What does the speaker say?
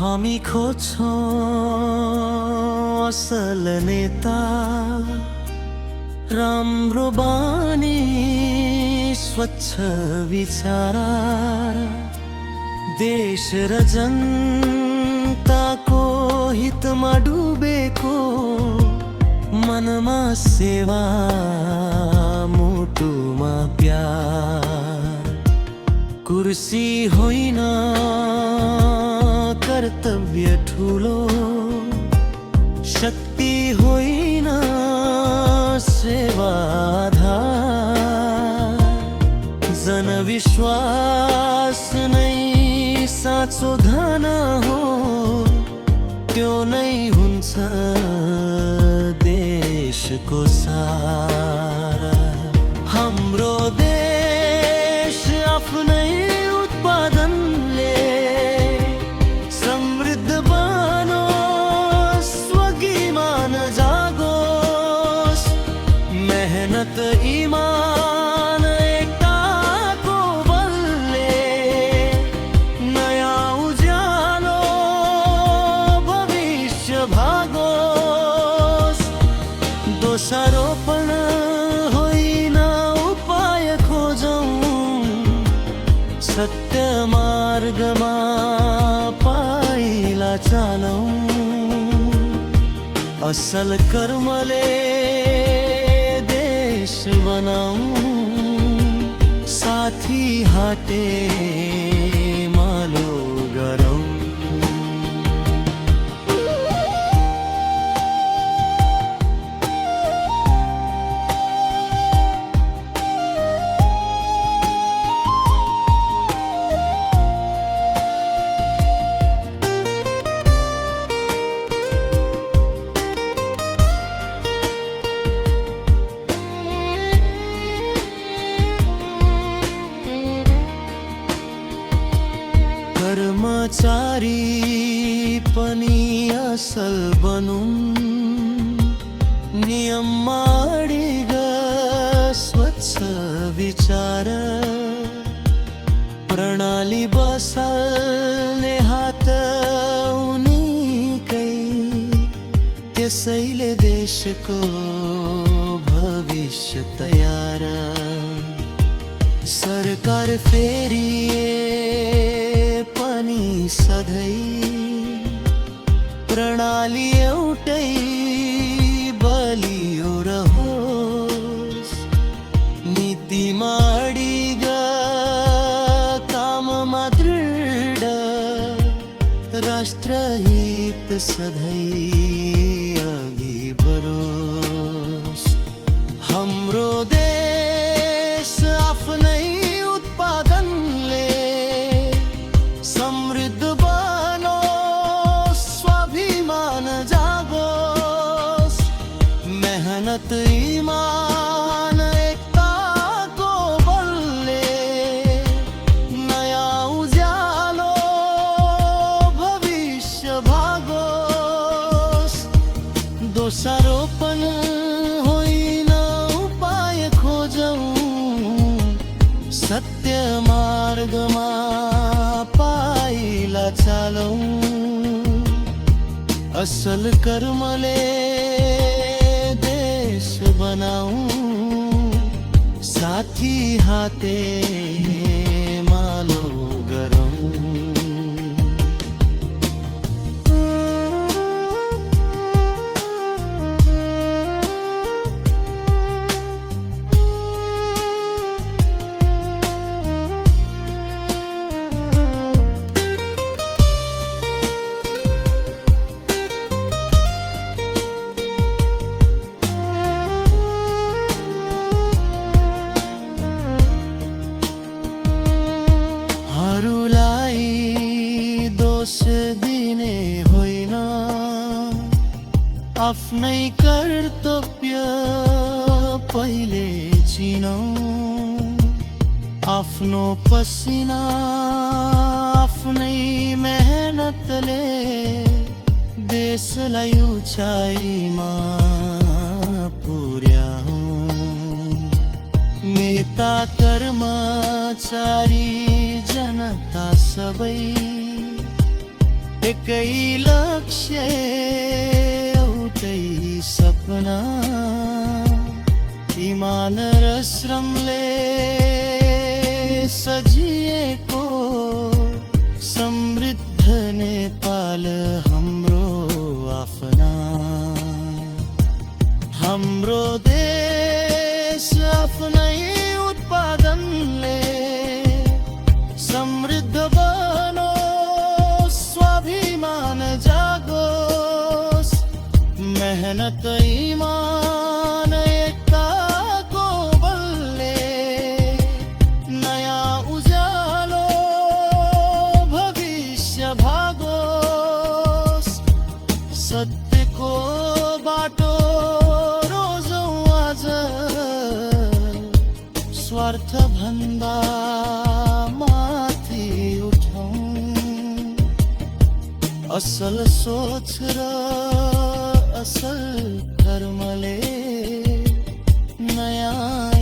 हामी खोज्छौं असल नेता, राम्रो बानी स्वच्छ विचार, देश र जनताको हितमा डुबेको, मनमा सेवा मुटुमा प्यार। कुर्सी होइन कर्तव्य ठुलो, शक्ति होइन सेवाधार। जनविश्वास नै साँचो धन हो, त्यो नै हुन्छ देशको सार। हाम्रो देश आफ्नै उत्पादनले समृद्ध बनोस्, स्वाभिमान जागोस्। मेहनत इमान एकताको बलले नयाँ उज्यालो भविष्य भागोस्। दोषारोपण होइन उपाय खोजौं, सत्य मार्गमा पाइला चालौं। असल कर्मले देश बनाऊं, साथी हाटे मालो गरौं। कर्मचारी पनि असल बनौं, नियममा अडिग स्वच्छ विचार। प्रणाली बसाल्ने हात उनीकै, त्यसैले देशको भविष्य तयार। सरकार फेरिए पनि सधैँ, प्रणाली एउटै बलियो रहोस्। नीतिमा अडिग काममा दृढ, राष्ट्रहित सधैँ अघि बढोस्। हाम्रो देश आफ्नै उत्पादनले समृद्ध बनोस्, स्वाभिमान जागोस्। मेहनत इमान एकताको बलले नयाँ उज्यालो भविष्य भागोस्। दोषारोपण होइन उपाय खोजौं, सत्य मार्गमा पाइला चालौं। असल कर्मले देश बनाऊं, साथी हाते मालो गरौं। आफ्नै कर्तव्य पहिले चिनौं, आफ्नो पसिना आफ्नै मेहनतले देशलाई उचाइमा पुर्याऊं। नेता कर्मचारी जनता सबै एकै लक्ष्य एउटै सपना इमान र श्रमले सजिएको समृद्ध नेपाल हाम्रो आफ्ना हाम्रो देश आफ्नै उत्पादनले समृद्ध बनोस् स्वाभिमान जागोस् मेहनत इमान एकताको बलले नयाँ उज्यालो भविष्य भागोस् सत्यको बाटो रोजौं आज स्वार्थ भन्दा माथि उठौं असल सोच र असल कर्मले नयाँ